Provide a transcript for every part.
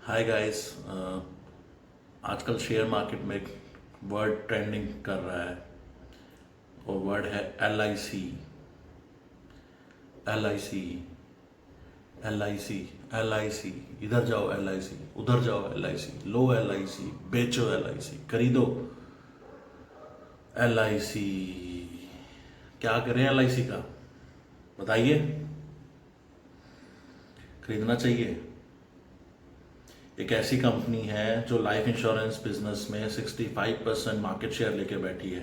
Hi guys. आजकल share market में एक वर्ड ट्रेंडिंग कर रहा है और वर्ड है L I C. L I C, L I C, L I C. इधर जाओ एल आई सी, उधर जाओ L I C, low L I सी, बेचो एल आई सी, खरीदो एल आई सी। क्या करें एल आई सी का, बताइए। खरीदना चाहिए। एक ऐसी कंपनी है जो लाइफ इंश्योरेंस बिजनेस में 65% मार्केट शेयर लेके बैठी है।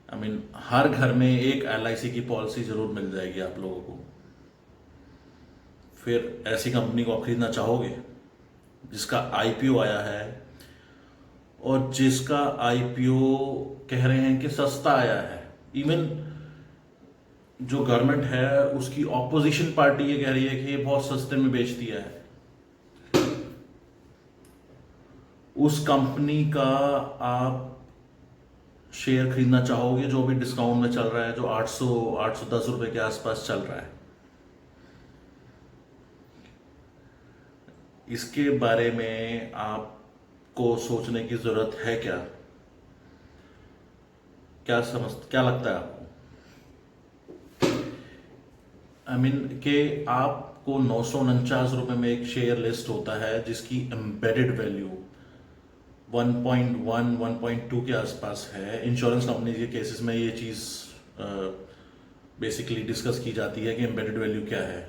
आई मीन हर घर में एक एलआईसी की पॉलिसी जरूर मिल जाएगी आप लोगों को। फिर ऐसी कंपनी को आप खरीदना चाहोगे जिसका आईपीओ आया है और जिसका आईपीओ कह रहे हैं कि सस्ता आया है। इवन जो गवर्नमेंट है उसकी ऑपोजिशन पार्टी ये कह रही है कि ये बहुत सस्ते में बेच दिया है। उस कंपनी का आप शेयर खरीदना चाहोगे जो भी डिस्काउंट में चल रहा है, जो 810 रुपए के आसपास चल रहा है। इसके बारे में आपको सोचने की जरूरत है क्या? क्या लगता है आपको? आई मीन कि आपको 949 रुपए में एक शेयर लिस्ट होता है जिसकी एम्बेडेड वैल्यू 1.1 1.2 के आसपास है। इंश्योरेंस कंपनी के केसेस में ये चीज़ बेसिकली डिस्कस की जाती है कि एम्बेडेड वैल्यू क्या है।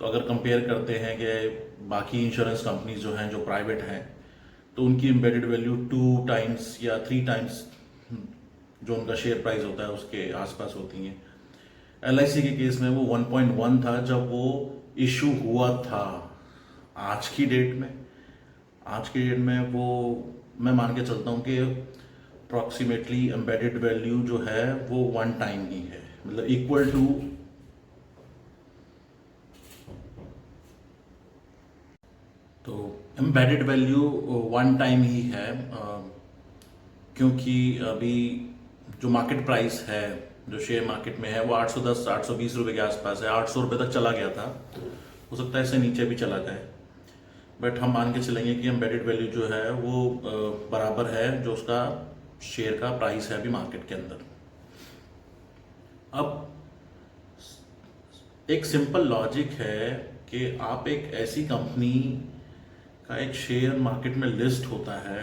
तो अगर कंपेयर करते हैं कि बाकी इंश्योरेंस कंपनीज जो हैं जो प्राइवेट हैं तो उनकी एम्बेडेड वैल्यू 2 टाइम्स या 3 टाइम्स जो उनका शेयर प्राइस होता है उसके आसपास होती हैं। एलआईसी के केस में वो 1.1 था जब वो इशू हुआ था। आज की डेट में वो मैं मान के चलता हूँ कि अप्रॉक्सीमेटली एम्बेडेड वैल्यू जो है वो 1 टाइम ही है, मतलब इक्वल टू। तो एम्बेडेड वैल्यू 1 टाइम ही है, क्योंकि अभी जो मार्केट प्राइस है जो शेयर मार्केट में है वो 810 820 रुपए के आसपास है। 800 रुपए तक चला गया था, हो सकता है इससे नीचे भी चला जाए। बट हम मान के चलेंगे कि एम्बेडेड वैल्यू जो है वो बराबर है जो उसका शेयर का प्राइस है अभी मार्केट के अंदर। अब एक सिंपल लॉजिक है कि आप एक ऐसी कंपनी का एक शेयर मार्केट में लिस्ट होता है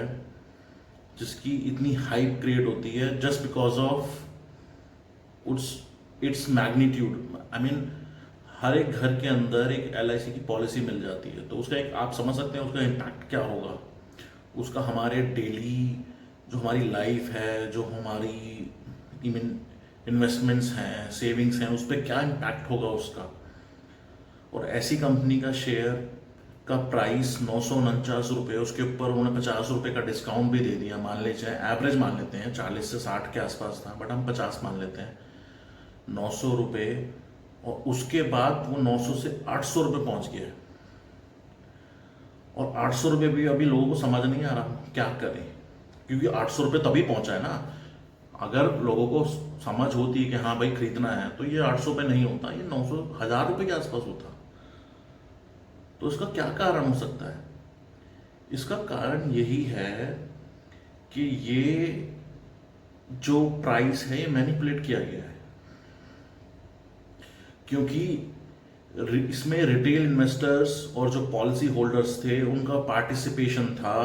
जिसकी इतनी हाइप क्रिएट होती है just because of its magnitude. I mean हर एक घर के अंदर एक एलआईसी की पॉलिसी मिल जाती है, तो उसका एक आप समझ सकते हैं उसका इम्पैक्ट क्या होगा। उसका हमारे डेली जो हमारी लाइफ है, जो हमारी इवन इन्वेस्टमेंट्स हैं, सेविंग्स हैं, उस पर क्या इम्पैक्ट होगा उसका। और ऐसी कंपनी का शेयर का प्राइस 949 रुपये, उसके ऊपर उन्होंने 50 रुपये का डिस्काउंट भी दे दिया। मान लीजिए एवरेज मान लेते हैं 40 से 60 के आसपास था, बट हम 50 मान लेते हैं। 900 रुपये, और उसके बाद वो 900 से 800 रुपये पहुंच गया। और 800 रुपये भी अभी लोगों को समझ नहीं आ रहा क्या करें, क्योंकि 800 रुपये तभी पहुंचा है ना। अगर लोगों को समझ होती है कि हाँ भाई खरीदना है तो ये 800 रुपये नहीं होता, ये 900 1000 रुपये के आसपास होता। तो इसका क्या कारण हो सकता है? इसका कारण यही है कि ये जो प्राइस है ये मैनिपुलेट किया गया है, क्योंकि इसमें रिटेल इन्वेस्टर्स और जो पॉलिसी होल्डर्स थे उनका पार्टिसिपेशन था,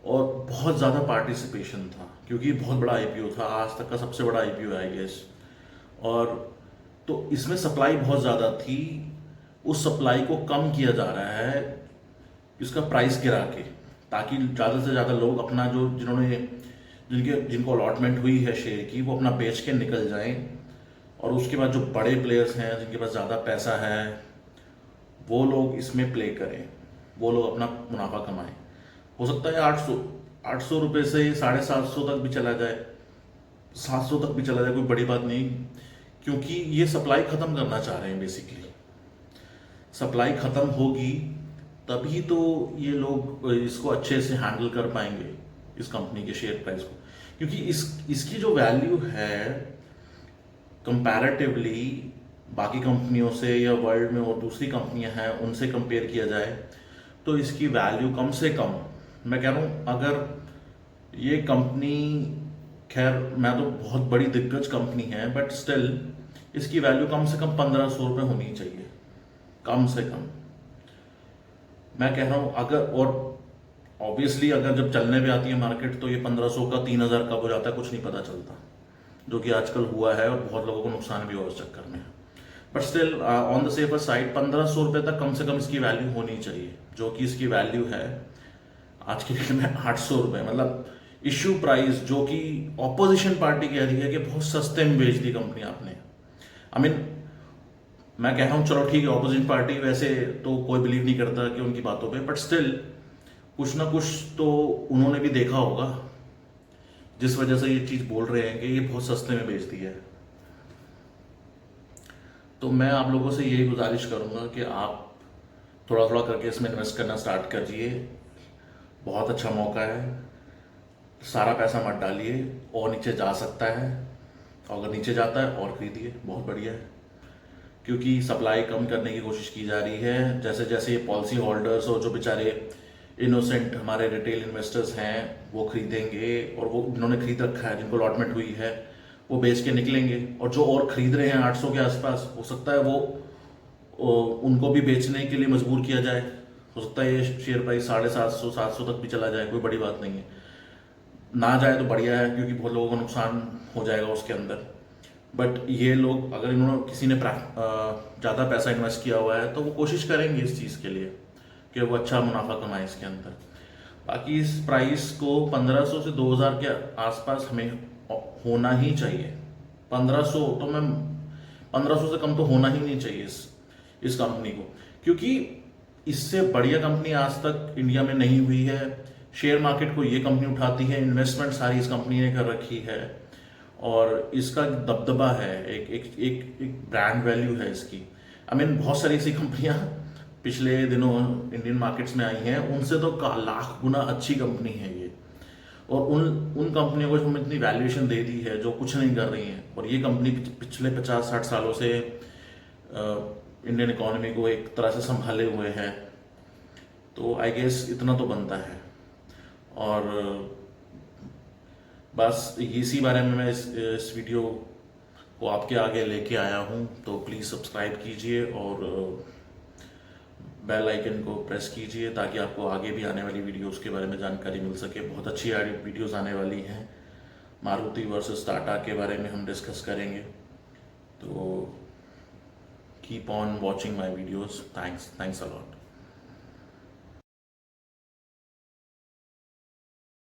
और बहुत ज़्यादा पार्टिसिपेशन था, क्योंकि बहुत बड़ा आईपीओ था, आज तक का सबसे बड़ा आईपीओ आई गेस। और तो इसमें सप्लाई बहुत ज़्यादा थी, उस सप्लाई को कम किया जा रहा है इसका प्राइस गिरा के, ताकि ज़्यादा से ज़्यादा लोग अपना जो जिनको अलॉटमेंट हुई है शेयर की वो अपना बेच के निकल जाएं। और उसके बाद जो बड़े प्लेयर्स हैं जिनके पास ज़्यादा पैसा है वो लोग इसमें प्ले करें, वो लोग अपना मुनाफा कमाएं। हो सकता है 800 रुपये से 750 तक भी चला जाए, 700 तक भी चला जाए, कोई बड़ी बात नहीं, क्योंकि ये सप्लाई ख़त्म करना चाह रहे हैं। बेसिकली सप्लाई ख़त्म होगी तभी तो ये लोग इसको अच्छे से हैंडल कर पाएंगे इस कंपनी के शेयर प्राइस को, क्योंकि इसकी जो वैल्यू है कंपैरेटिवली बाकी कंपनियों से या वर्ल्ड में और दूसरी कंपनियां हैं उनसे कंपेयर किया जाए तो इसकी वैल्यू कम से कम, मैं कह रहा हूँ, अगर ये कंपनी, खैर मैं तो बहुत बड़ी दिग्गज कंपनी है, बट स्टिल इसकी वैल्यू कम से कम 1500 रुपये होनी चाहिए, कम से कम। मैं कह रहा हूँ अगर, और ऑब्वियसली अगर जब चलने पे आती है मार्केट तो ये 1500 का 3000 कब हो जाता है कुछ नहीं पता चलता, जो कि आजकल हुआ है और बहुत लोगों को नुकसान भी हुआ उस चक्कर में। But still on the safer side 1500 रुपये तक कम से कम इसकी वैल्यू होनी चाहिए, जो कि इसकी वैल्यू है आज की डेट में 800 रुपये। मतलब इश्यू प्राइस जो कि ऑपोजिशन पार्टी कह रही है कि बहुत सस्ते में बेच दी कंपनी आपने। आई मीन मैं कह रहा हूँ चलो ठीक है, ऑपोजिशन पार्टी वैसे तो कोई बिलीव नहीं करता कि उनकी बातों पे, बट स्टिल कुछ ना कुछ तो उन्होंने भी देखा होगा जिस वजह से ये चीज़ बोल रहे हैं कि ये बहुत सस्ते में बेच दी है। तो मैं आप लोगों से यही गुजारिश करूँगा कि आप थोड़ा थोड़ा करके इसमें इन्वेस्ट करना स्टार्ट करिए, बहुत अच्छा मौका है। सारा पैसा मत डालिए, और नीचे जा सकता है, और अगर नीचे जाता है और खरीदिए, बहुत बढ़िया है। क्योंकि सप्लाई कम करने की कोशिश की जा रही है, जैसे जैसे ये पॉलिसी होल्डर्स और जो बेचारे इनोसेंट हमारे रिटेल इन्वेस्टर्स हैं वो खरीदेंगे, और वो जिन्होंने खरीद रखा है, जिनको अलॉटमेंट हुई है, वो बेच के निकलेंगे, और जो और खरीद रहे हैं 800 के आसपास, हो सकता है वो उनको भी बेचने के लिए मजबूर किया जाए। हो सकता है ये शेयर प्राइस 750 700 तक भी चला जाए, कोई बड़ी बात नहीं है। ना जाए तो बढ़िया है, क्योंकि बहुत लोगों को नुकसान हो जाएगा उसके अंदर। बट ये लोग, अगर इन्होंने किसी ने ज़्यादा पैसा इन्वेस्ट किया हुआ है तो वो कोशिश करेंगे इस चीज़ के लिए कि वो अच्छा मुनाफा कमाए इसके अंदर। बाकी इस प्राइस को 1500 से 2000 के आसपास हमें होना ही चाहिए। 1500 तो मैं 1500 से कम तो होना ही नहीं चाहिए इस कंपनी को, क्योंकि इससे बढ़िया कंपनी आज तक इंडिया में नहीं हुई है। शेयर मार्केट को ये कंपनी उठाती है, इन्वेस्टमेंट सारी इस कंपनी ने कर रखी है, और इसका दबदबा है, एक एक एक एक ब्रांड वैल्यू है इसकी। आई मीन बहुत सारी ऐसी कंपनियां पिछले दिनों इंडियन मार्केट्स में आई हैं, उनसे तो लाख गुना अच्छी कंपनी है ये, और उन कंपनियों को हम इतनी वैल्यूएशन दे दी है जो कुछ नहीं कर रही हैं, और ये कंपनी पिछले 50-60 सालों से इंडियन इकोनॉमी को एक तरह से संभाले हुए है। तो आई गेस इतना तो बनता है। और बस इसी बारे में मैं इस वीडियो को आपके आगे लेके आया हूँ। तो प्लीज़ सब्सक्राइब कीजिए और बेल आइकन को प्रेस कीजिए, ताकि आपको आगे भी आने वाली वीडियोस के बारे में जानकारी मिल सके। बहुत अच्छी वीडियोस आने वाली हैं, मारुति वर्सेस टाटा के बारे में हम डिस्कस करेंगे। तो keep on watching my videos. Thanks a lot.